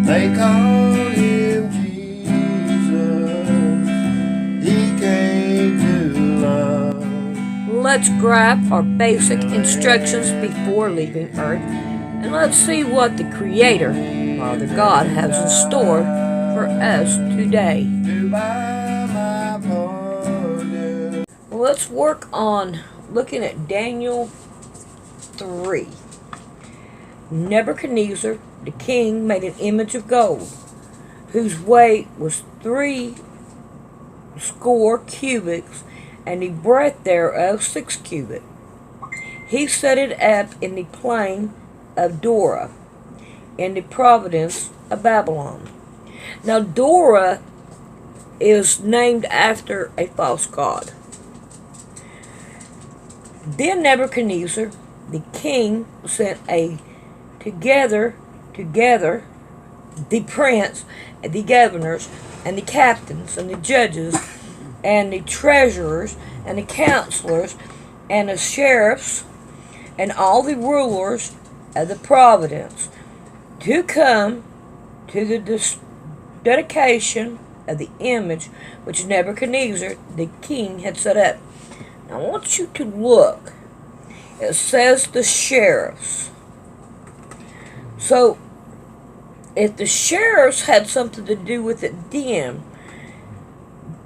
They called him Jesus. He came to love. Let's grab our basic instructions before leaving Earth, and let's see what the Creator, Father God, has in store for us today. Well, let's work on looking at Daniel 3. Nebuchadnezzar, the king, made an image of gold, whose weight was 60 cubits, and the breadth thereof 6 cubits. He set it up in the plain of Dora, in the province of Babylon. Now, Dora is named after a false god. Then Nebuchadnezzar, the king, sent together the prince, the governors, and the captains, and the judges, and the treasurers, and the counselors, and the sheriffs, and all the rulers of the province, to come to the dedication of the image which Nebuchadnezzar the king had set up. Now, I want you to look. It says the sheriffs. So, if the sheriffs had something to do with it then,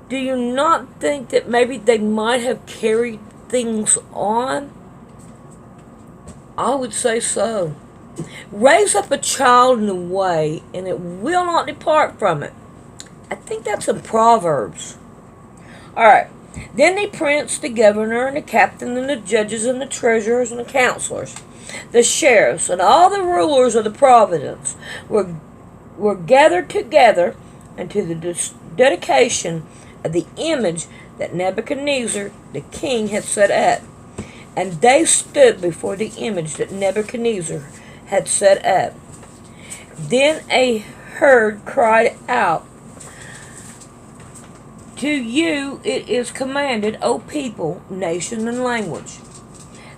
do you not think that maybe they might have carried things on? I would say so. Raise up a child in the way, and it will not depart from it. I think that's in Proverbs. Alright. Then the prince, the governor, and the captain, and the judges, and the treasurers, and the counselors, the sheriffs, and all the rulers of the province were gathered together unto the dedication of the image that Nebuchadnezzar the king had set up. And they stood before the image that Nebuchadnezzar had set up. Then a herd cried out, To you it is commanded, O people, nation, and language,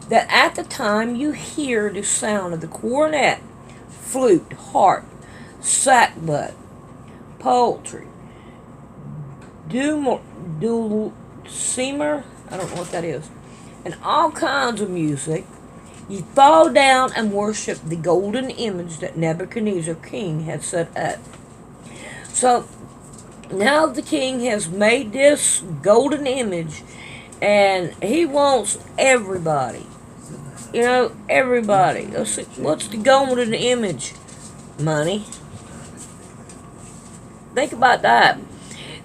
that at the time you hear the sound of the cornet, flute, harp, sackbut, poultry, dulcimer, I don't know what that is, and all kinds of music, ye fall down and worship the golden image that Nebuchadnezzar king had set up. So, now the king has made this golden image, and he wants everybody. Everybody. Let's see, what's the golden image? Money. Think about that.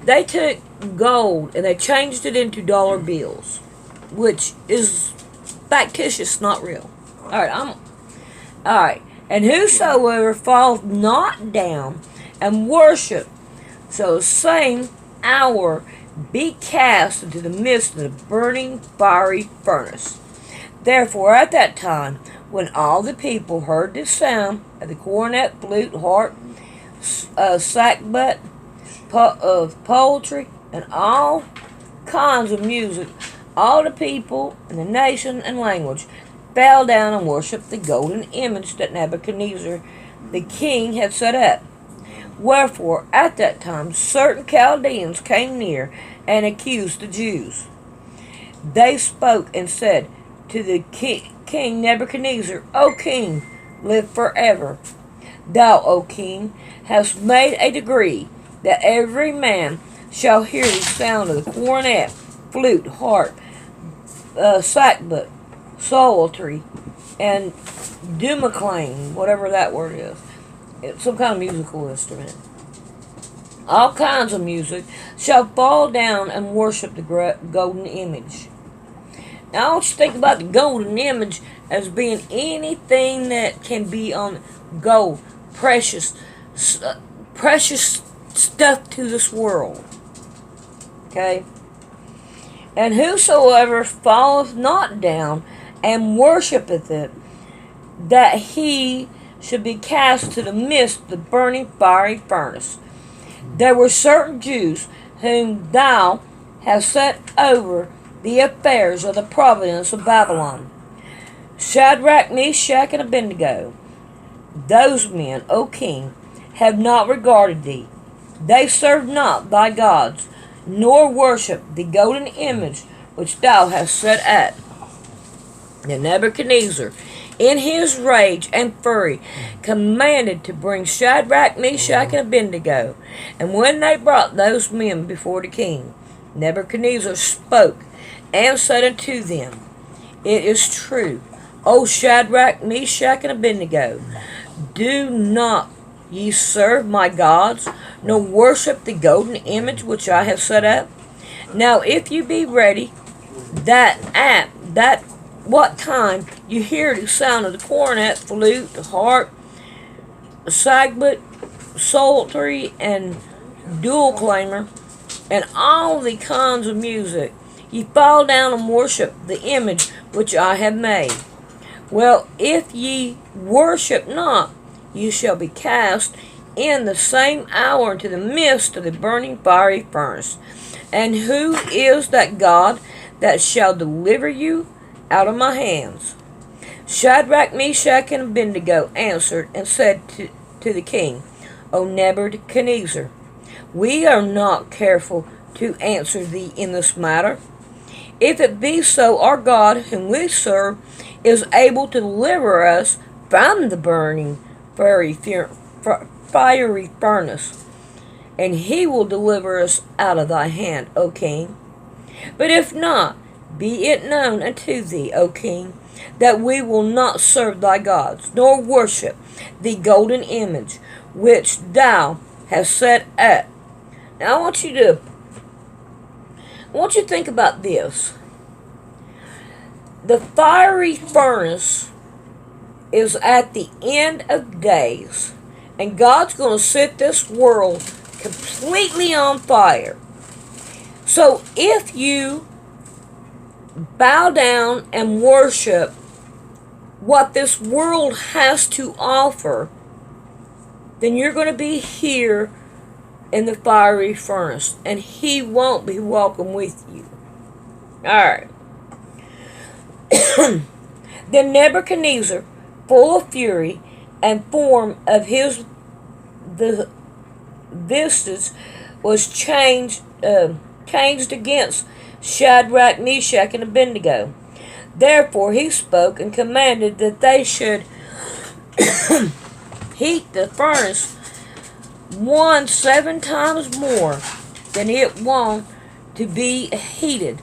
They took gold and they changed it into dollar bills, which is factitious, not real. Alright. And whosoever falleth not down and worship, so the same hour be cast into the midst of the burning fiery furnace. Therefore at that time, when all the people heard the sound of the cornet, flute, harp, sackbut, of poultry, and all kinds of music, all the people and the nation and language fell down and worshipped the golden image that Nebuchadnezzar the king had set up. Wherefore, at that time, certain Chaldeans came near and accused the Jews. They spoke and said to the king Nebuchadnezzar, O king, live forever. Thou, O king, hast made a decree that every man shall hear the sound of the cornet, flute, harp, sackbut, psaltery, and dulcimer, whatever that word is. It's some kind of musical instrument. All kinds of music shall fall down and worship the golden image. Now I want you to think about the golden image as being anything that can be on gold, precious stuff to this world. Okay? And whosoever falleth not down and worshipeth it, that he should be cast to the midst of the burning fiery furnace. There were certain Jews whom thou hast set over the affairs of the province of Babylon, Shadrach, Meshach, and Abednego. Those men, O king, have not regarded thee. They serve not thy gods, nor worship the golden image which thou hast set up. And Nebuchadnezzar, in his rage and fury, commanded to bring Shadrach, Meshach, and Abednego. And when they brought those men before the king, Nebuchadnezzar spoke and said unto them, It is true, O Shadrach, Meshach, and Abednego, do not ye serve my gods, nor worship the golden image which I have set up? Now if you be ready, that at that what time you hear the sound of the cornet, flute, the harp, sagbut, psaltery, and dual clamour, and all the kinds of music, ye fall down and worship the image which I have made. Well, if ye worship not, ye shall be cast in the same hour into the midst of the burning fiery furnace. And who is that God that shall deliver you out of my hands? Shadrach, Meshach, and Abednego answered and said to the king, O Nebuchadnezzar, we are not careful to answer thee in this matter. If it be so, our God, whom we serve, is able to deliver us from the burning fiery furnace, and he will deliver us out of thy hand, O king. But if not, be it known unto thee, O king, that we will not serve thy gods, nor worship the golden image which thou hast set up. Now I want you to think about this. The fiery furnace is at the end of days, and God's going to set this world completely on fire. So if you bow down and worship what this world has to offer, then you're going to be here in the fiery furnace, and he won't be welcome with you. Alright. Then Nebuchadnezzar, full of fury and form of his vistas, was changed against Shadrach, Meshach, and Abednego. Therefore he spoke and commanded that they should heat the furnace 7 times more than it wont to be heated.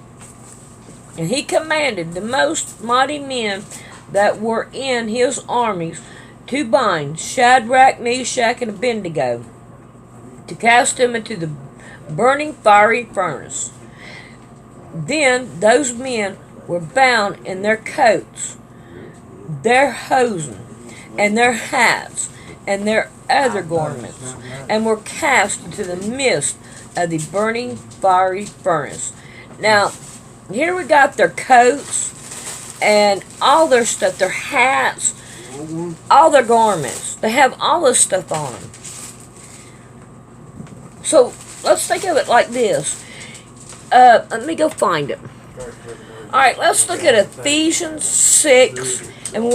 And he commanded the most mighty men that were in his armies to bind Shadrach, Meshach, and Abednego, to cast them into the burning fiery furnace. Then those men were bound in their coats, their hosen, and their hats, and their other garments, and were cast into the midst of the burning fiery furnace. Now, here we got their coats and all their stuff, their hats, all their garments. They have all this stuff on them. So let's think of it like this. Let me go find it. Alright, let's look at Ephesians 6 and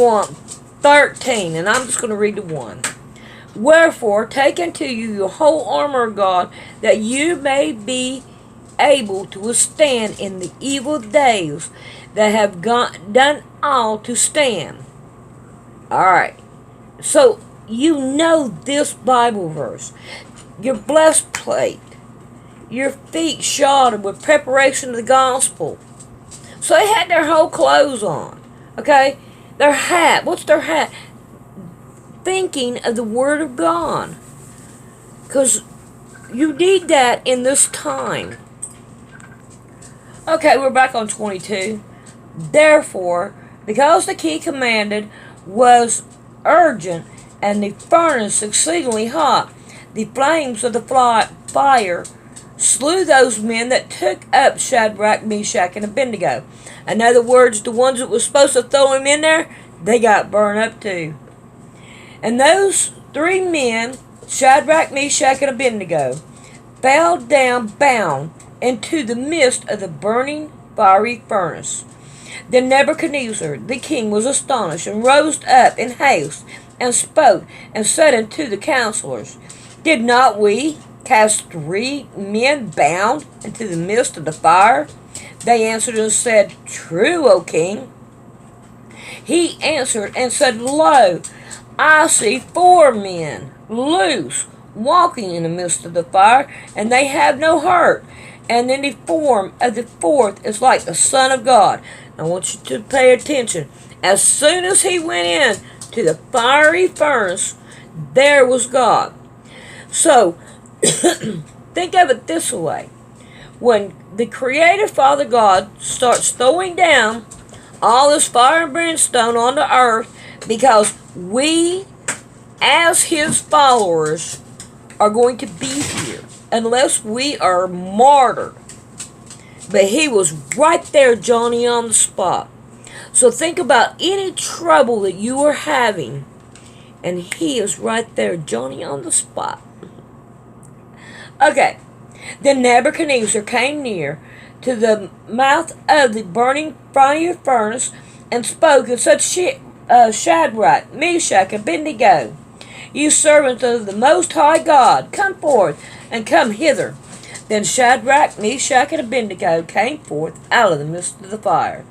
13, and I'm just going to read the 1. Wherefore, take unto you your whole armor of God, that you may be able to withstand in the evil days, that have done all to stand. Alright, so you know this Bible verse. Your breastplate, your feet shod with preparation of the gospel. So they had their whole clothes on. Okay? Their hat. What's their hat? Thinking of the Word of God. Because you need that in this time. Okay, we're back on 22. Therefore, because the key commanded was urgent, and the furnace exceedingly hot, the flames of the fire slew those men that took up Shadrach, Meshach, and Abednego. In other words, the ones that were supposed to throw him in there, they got burned up too. And those 3 men, Shadrach, Meshach, and Abednego, fell down bound into the midst of the burning fiery furnace. Then Nebuchadnezzar the king was astonished, and rose up in haste, and spoke, and said unto the counselors, Did not we cast 3 men bound into the midst of the fire? They answered and said, True, O king. He answered and said, Lo, I see 4 men loose, walking in the midst of the fire, and they have no hurt. And in the form of the 4th is like the Son of God. I want you to pay attention. As soon as he went in to the fiery furnace, there was God. So, think of it this way. When the Creator Father God starts throwing down all this fire and brimstone on the earth, because we, as His followers, are going to be here, unless we are martyred. But He was right there, Johnny, on the spot. So think about any trouble that you are having, and He is right there, Johnny, on the spot. Okay. Then Nebuchadnezzar came near to the mouth of the burning fiery furnace, and spoke and said, Shadrach, Meshach, and Abednego, you servants of the Most High God, come forth, and come hither. Then Shadrach, Meshach, and Abednego came forth out of the midst of the fire.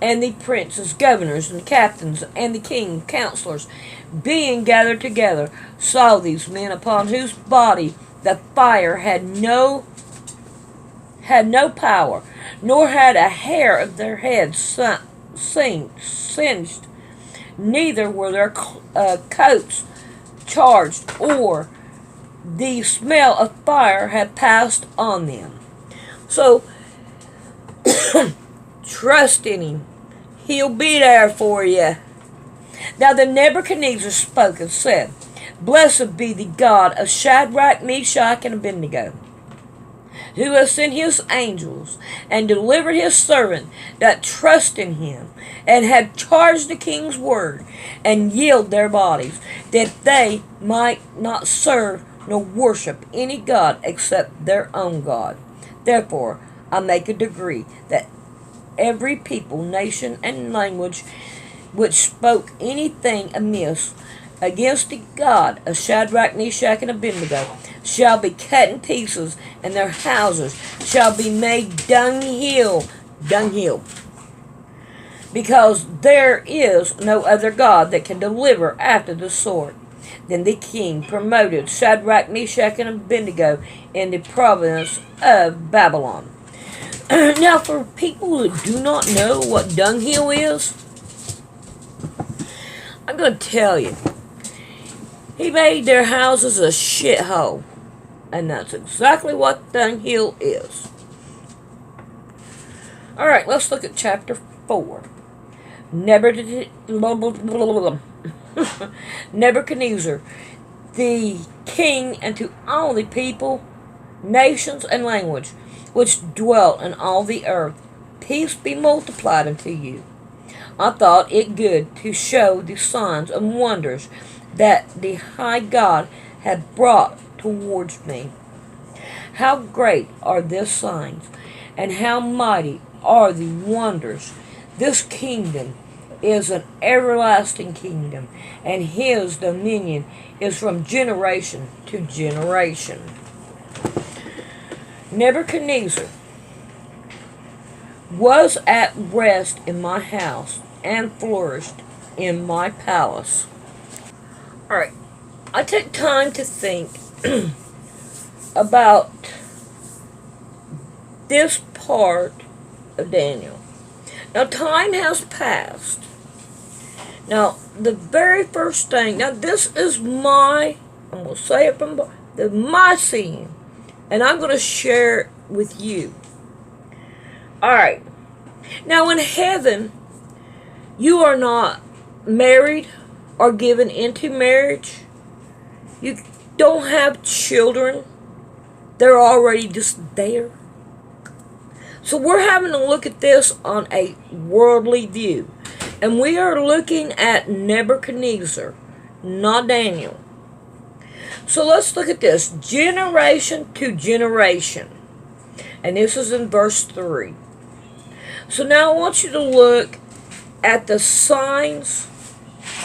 And the princes, governors, and captains, and the king, counselors, being gathered together, saw these men, upon whose body the fire had no power, nor had a hair of their heads singed, neither were their coats charged, or the smell of fire had passed on them. So, trust in Him. He'll be there for you. Now the Nebuchadnezzar spoke and said, Blessed be the God of Shadrach, Meshach, and Abednego, who has sent His angels and delivered His servant that trust in Him, and have charged the king's word, and yield their bodies, that they might not serve nor worship any god except their own God. Therefore I make a decree that every people, nation, and language which spoke anything amiss against the God of Shadrach, Meshach, and Abednego shall be cut in pieces, and their houses shall be made dunghill, because there is no other God that can deliver after the sword. Then the king promoted Shadrach, Meshach, and Abednego in the province of Babylon. Now, for people who do not know what dunghill is, I'm going to tell you. He made their houses a shithole. And that's exactly what dunghill is. Alright, let's look at chapter 4. Nebuchadnezzar, the king, and to all the people, nations, and language, which dwelt in all the earth, peace be multiplied unto you. I thought it good to show the signs and wonders that the high God had brought towards me. How great are these signs, and how mighty are the wonders. This kingdom is an everlasting kingdom, and His dominion is from generation to generation. Nebuchadnezzar was at rest in my house, and flourished in my palace. Alright, I took time to think about this part of Daniel. Now, time has passed. Now, the very first thing, now this is I'm going to say it from my seeing, and I'm going to share it with you. Alright, now in heaven, you are not married or given into marriage. You don't have children. They're already just there. So we're having to look at this on a worldly view. And we are looking at Nebuchadnezzar, not Daniel. So let's look at this. Generation to generation. And this is in verse 3. So now I want you to look at the signs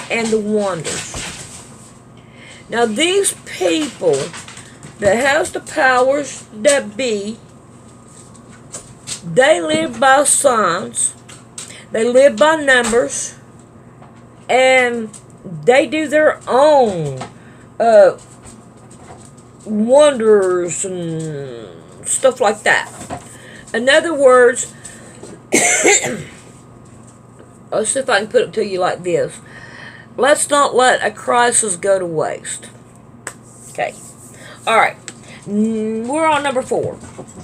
and the wonders. Now these people that has the powers that be, they live by signs, they live by numbers, and they do their own wonders and stuff like that. In other words, let's see if I can put it to you like this. Let's not let a crisis go to waste. Okay. Alright. We're on number 4.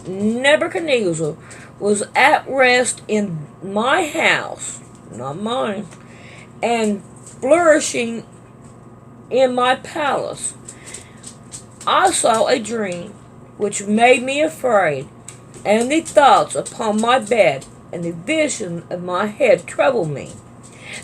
Nebuchadnezzar was at rest in my house, not mine, and flourishing in my palace. I saw a dream which made me afraid, and the thoughts upon my bed and the vision of my head troubled me.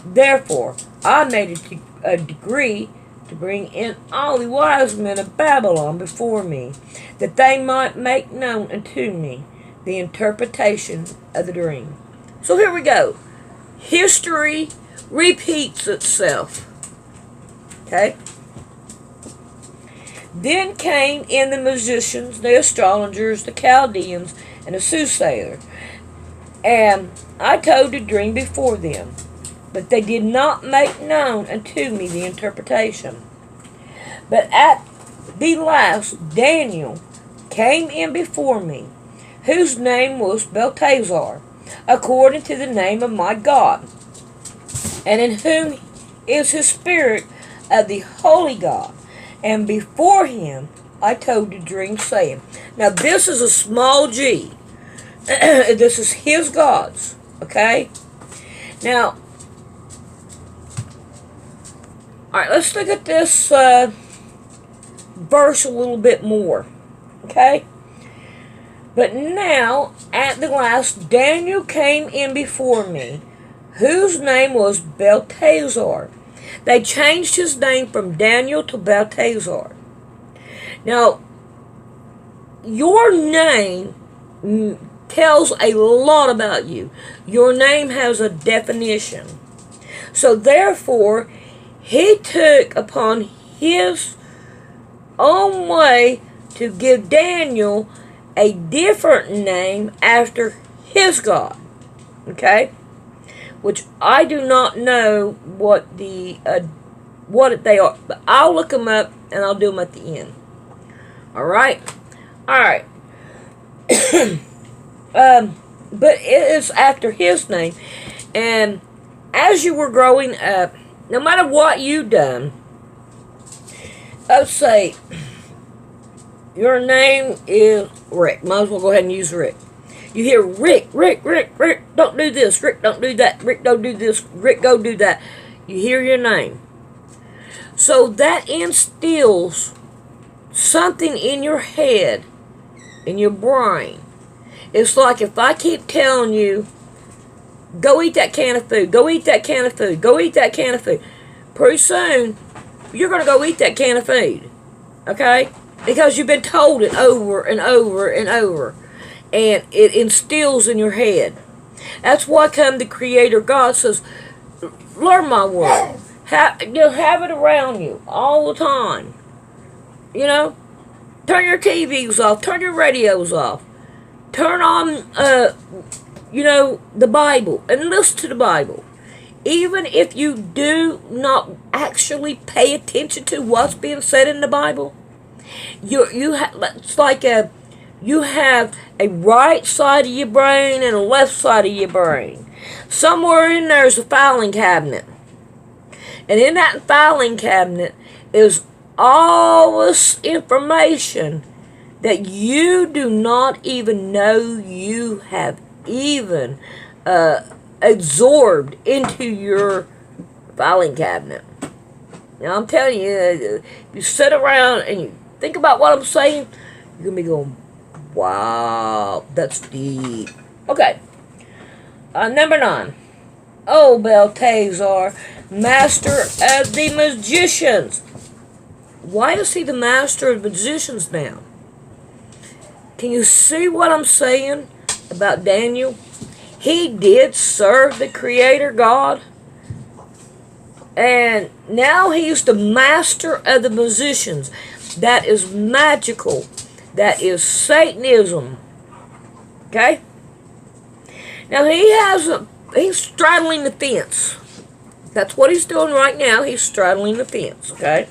Therefore, I made a decree to bring in all the wise men of Babylon before me, that they might make known unto me the interpretation of the dream. So here we go. History repeats itself. Okay? Then came in the musicians, the astrologers, the Chaldeans, and the soothsayers, and I told the dream before them, but they did not make known unto me the interpretation. But at the last Daniel came in before me, whose name was Belteshazzar, according to the name of my God, and in whom is his spirit of the holy God. And before him I told the dream, saying, now this is a small g. This is his gods. Okay? Now, alright, let's look at this verse a little bit more. Okay? But now, at the last, Daniel came in before me, whose name was Belteshazzar. They changed his name from Daniel to Belteshazzar. Now, your name tells a lot about you. Your name has a definition. So therefore, he took upon his own way to give Daniel a different name after his God. Okay? Which I do not know what they are, but I'll look them up and I'll do them at the end. Alright? Alright. But it is after his name. And as you were growing up, no matter what you done, let's say your name is Rick. Might as well go ahead and use Rick. You hear Rick, don't do this, Rick, don't do that, Rick, don't do this, Rick, go do that. You hear your name. So that instills something in your head, in your brain. It's like if I keep telling you, go eat that can of food, go eat that can of food, go eat that can of food. Pretty soon, you're going to go eat that can of food. Okay? Because you've been told it over and over and over. And it instills in your head. That's why come the Creator God says, learn my word. Have it around you all the time. You know? Turn your TVs off. Turn your radios off. Turn on, the Bible. And listen to the Bible. Even if you do not actually pay attention to what's being said in the Bible, it's like you have a right side of your brain and a left side of your brain. Somewhere in there is a filing cabinet. And in that filing cabinet is all this information that you do not even know you have even absorbed into your filing cabinet. Now I'm telling you, if you sit around and you think about what I'm saying, you're going to be going, wow, that's deep. Okay. Number 9. Oh, Belteshazzar, master of the magicians. Why is he the master of magicians now? Can you see what I'm saying about Daniel? He did serve the Creator God. And now he's the master of the musicians. That is magical. That is Satanism. Okay? Now he's straddling the fence. That's what he's doing right now. He's straddling the fence. Okay?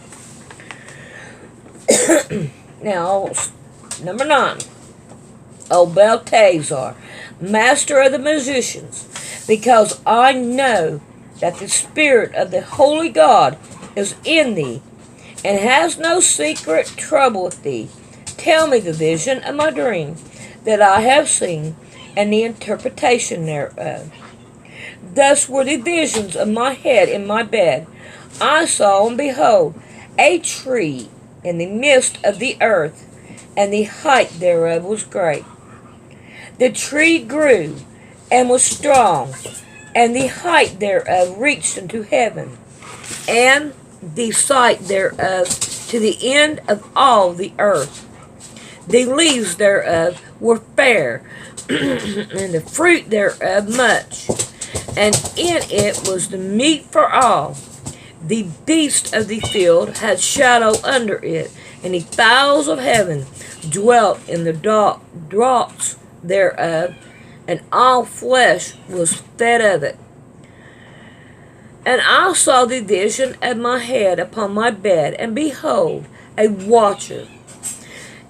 Now, number 9. O Belteshazzar, master of the musicians, because I know that the Spirit of the Holy God is in thee, and has no secret trouble with thee. Tell me the vision of my dream that I have seen, and the interpretation thereof. Thus were the visions of my head in my bed. I saw, and behold, a tree in the midst of the earth, and the height thereof was great. The tree grew, and was strong, and the height thereof reached unto heaven, and the sight thereof to the end of all the earth. The leaves thereof were fair, and the fruit thereof much, and in it was the meat for all. The beasts of the field had shadow under it, and the fowls of heaven dwelt in the draughts thereof, and all flesh was fed of it. And I saw the vision of my head upon my bed, and behold, a watcher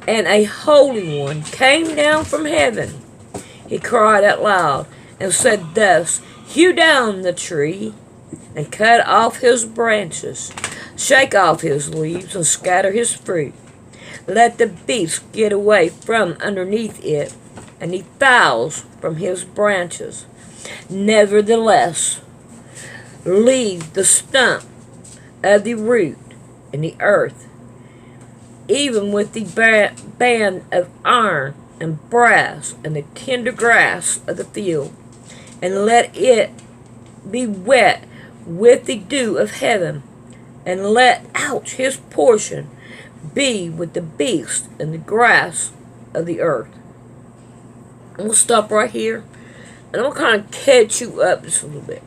and a holy one came down from heaven. He cried out loud, and said thus, Hew down the tree, and cut off his branches, shake off his leaves, and scatter his fruit. Let the beasts get away from underneath it, and the fowls from his branches. Nevertheless, leave the stump of the root in the earth, even with the band of iron and brass and the tender grass of the field, and let it be wet with the dew of heaven, and let out his portion be with the beast and the grass of the earth. I'm going to stop right here, and I'm going to kind of catch you up just a little bit.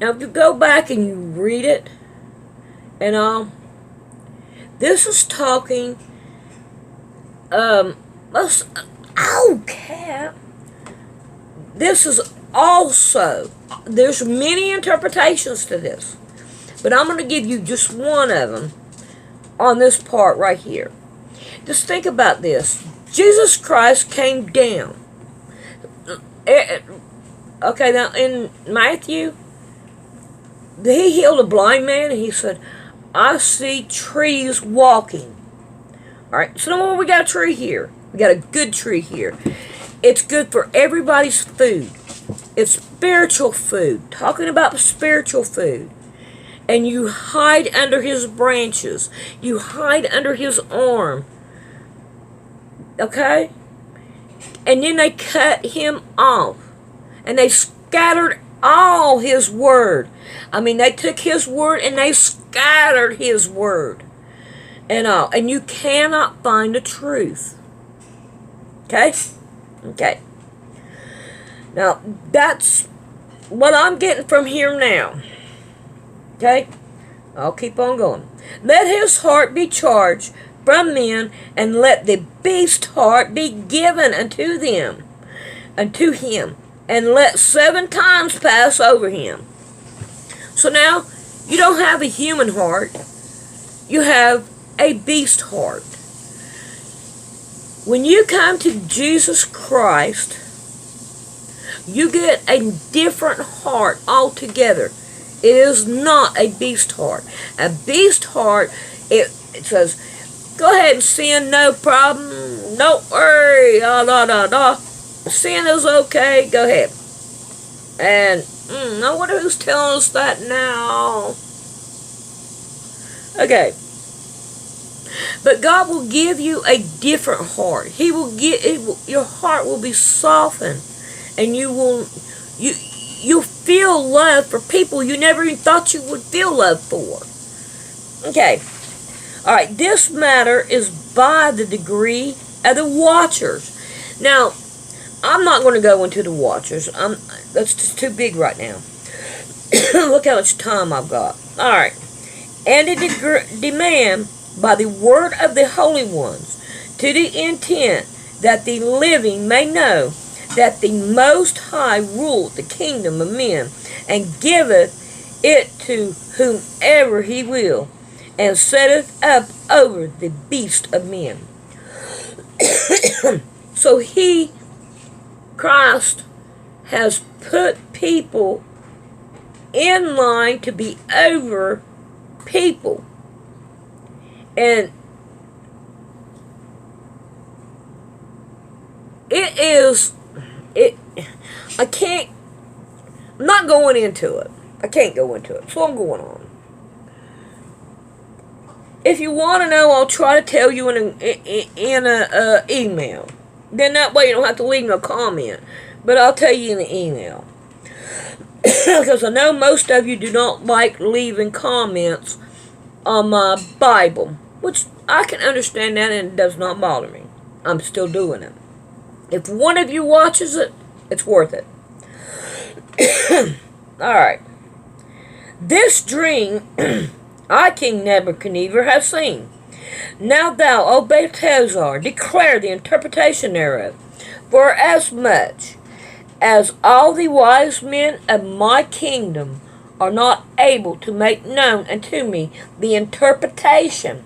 Now, if you go back and you read it, and this is talking, cat. This is also, there's many interpretations to this, but I'm going to give you just one of them on this part right here. Just think about this. Jesus Christ came down. Okay, now in Matthew, he healed a blind man, and he said, I see trees walking. Alright, so now we got a tree here. We got a good tree here. It's good for everybody's food. It's spiritual food. Talking about spiritual food. And you hide under his branches. You hide under his arm. Okay? And then they cut him off. And they scattered all his word. I mean, they took his word and they scattered his word. And all. And you cannot find the truth. Okay? Okay. Now, that's what I'm getting from here now. Okay? I'll keep on going. Let his heart be charged from men, and let the beast's heart be given unto them, unto him, and let 7 times pass over him. So now, you don't have a human heart. You have a beast heart. When you come to Jesus Christ, you get a different heart altogether. It is not a beast heart. A beast heart, it says, go ahead and sin, no problem, don't worry, sin is okay, go ahead. And I wonder who's telling us that now. Okay. But God will give you a different heart. He will your heart will be softened, and you'll feel love for people you never even thought you would feel love for. Okay. Alright, this matter is by the degree of the watchers. Now, I'm not going to go into the watchers. That's just too big right now. Look how much time I've got. Alright. And to demand by the word of the holy ones, to the intent that the living may know that the Most High ruleth the kingdom of men, and giveth it to whomever he will, and setteth up over the beasts of men. So Christ, has put people in line to be over people. And I'm not going into it. I can't go into it, so I'm going on. If you want to know, I'll try to tell you in a email. Then that way you don't have to leave no comment. But I'll tell you in the email. Because I know most of you do not like leaving comments on my Bible. Which I can understand that, and it does not bother me. I'm still doing it. If one of you watches it, it's worth it. Alright. This dream I, King Nebuchadnezzar, have seen. Now thou, O Belteshazzar, declare the interpretation thereof. For as much as all the wise men of my kingdom are not able to make known unto me the interpretation,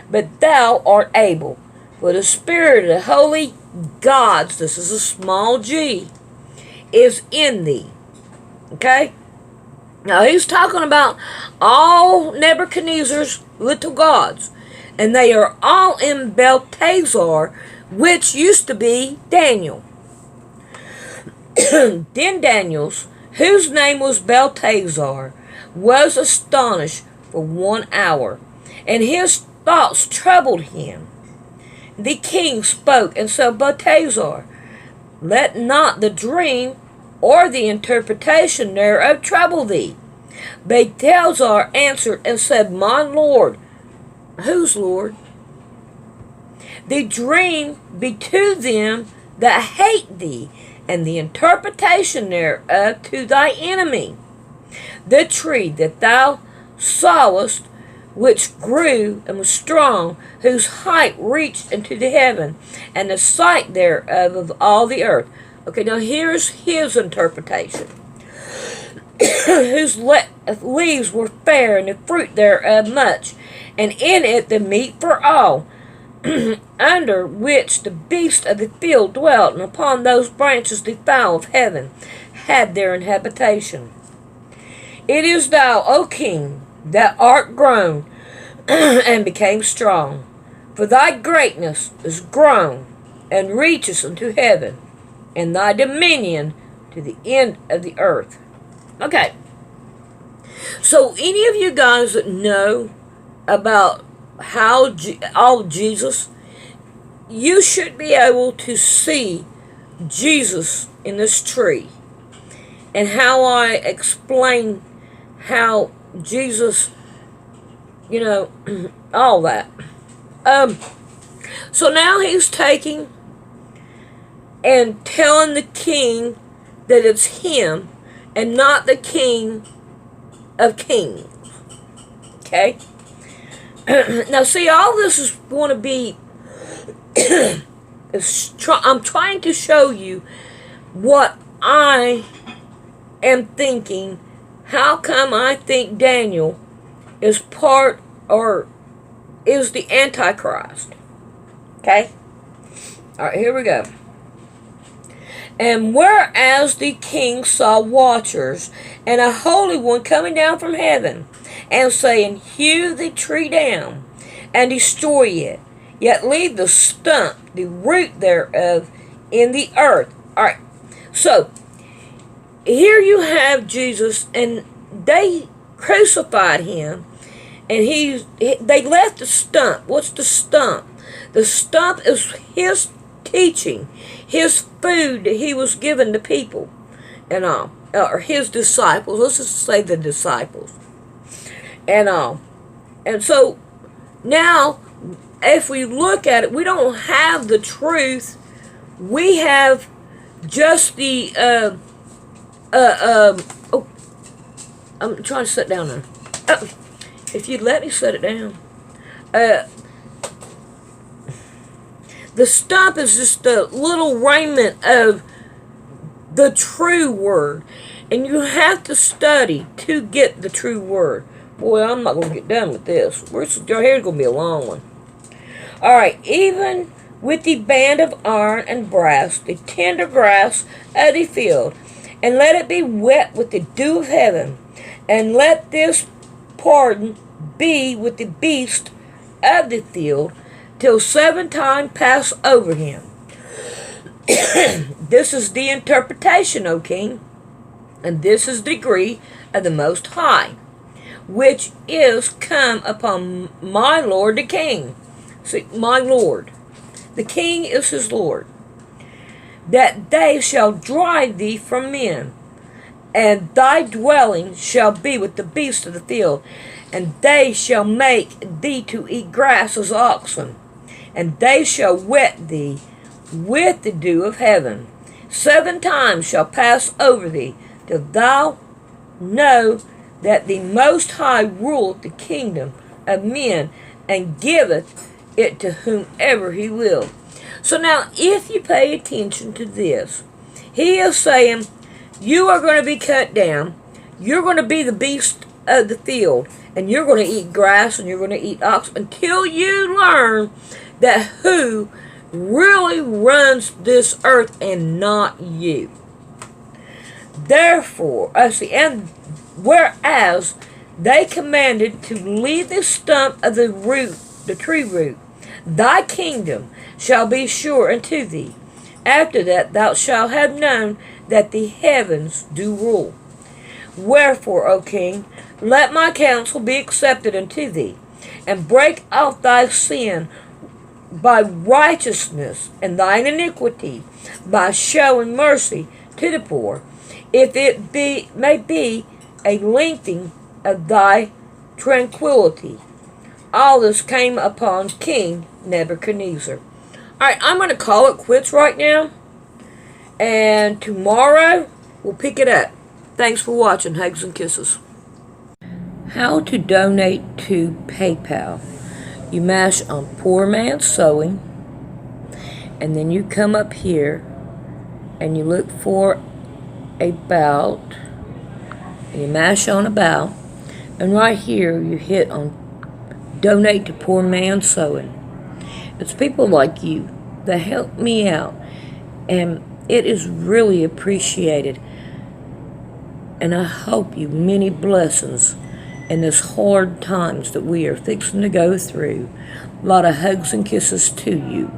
but thou art able, for the spirit of the holy gods, this is a small g, is in thee. Okay? Now he's talking about all Nebuchadnezzar's little gods, and they are all in Belteshazzar, which used to be Daniel. Then Daniel's, whose name was Belteshazzar, was astonished for 1 hour, and his thoughts troubled him. The king spoke and said, Belteshazzar, let not the dream or the interpretation thereof trouble thee. Belteshazzar answered and said, My Lord. Whose Lord? The dream be to them that hate thee, and the interpretation thereof to thy enemy. The tree that thou sawest, which grew and was strong, whose height reached into the heaven, and the sight thereof of all the earth. Okay, now here's his interpretation. Whose leaves were fair, and the fruit thereof much, and in it the meat for all, under which the beasts of the field dwelt, and upon those branches the fowl of heaven had their habitation. It is thou, O king, that art grown and became strong, for thy greatness is grown and reaches unto heaven, and thy dominion to the end of the earth. Okay, so any of you guys that know about how all Jesus, you should be able to see Jesus in this tree, and how I explain how Jesus, all that. So now he's taking and telling the king that it's him and not the King of Kings. Okay? Now see, all this is going to be I'm trying to show you what I am thinking. How come I think Daniel is part or is the Antichrist? Okay? Alright, here we go. And whereas the king saw watchers and a holy one coming down from heaven, and saying, Hew the tree down, and destroy it, yet leave the stump, the root thereof, in the earth. Alright, so, here you have Jesus, and they crucified him, and they left the stump. What's the stump? The stump is his teaching, his food that he was given to people, and all, or his disciples. Let's just say the disciples, and all. And so now, if we look at it, we don't have the truth. We have just the I'm trying to sit down there. Oh, if you'd let me set it down. The stump is just a little raiment of the true word. And you have to study to get the true word. Boy, I'm not going to get done with this. Your hair's going to be a long one. Alright, even with the band of iron and brass, the tender grass of the field, and let it be wet with the dew of heaven, and let this pardon be with the beast of the field, till 7 times pass over him. This is the interpretation, O king, and this is the decree of the Most High, which is come upon my Lord the King. See, my Lord. The King is his Lord. That they shall drive thee from men, and thy dwelling shall be with the beasts of the field, and they shall make thee to eat grass as oxen, and they shall wet thee with the dew of heaven. 7 times shall pass over thee, till thou know that the Most High ruleth the kingdom of men, and giveth it to whomever he will. So now, if you pay attention to this, he is saying, you are going to be cut down, you're going to be the beast of the field, and you're going to eat grass, and you're going to eat ox, until you learn that who really runs this earth and not you. Therefore, and whereas they commanded to leave the stump of the root, the tree root, thy kingdom shall be sure unto thee. After that thou shalt have known that the heavens do rule. Wherefore, O king, let my counsel be accepted unto thee, and break off thy sin by righteousness, and thine iniquity by showing mercy to the poor, if it may be a lengthening of thy tranquility. All this came upon King Nebuchadnezzar. Alright, I'm going to call it quits right now. And tomorrow, we'll pick it up. Thanks for watching. Hugs and kisses. How to donate to PayPal. You mash on Poor Man's Sewing. And then you come up here. And you look for About. And you mash on About. And right here, you hit on Donate to Poor Man's Sewing. It's people like you that help me out, and it is really appreciated. And I hope you many blessings in this hard times that we are fixing to go through. A lot of hugs and kisses to you.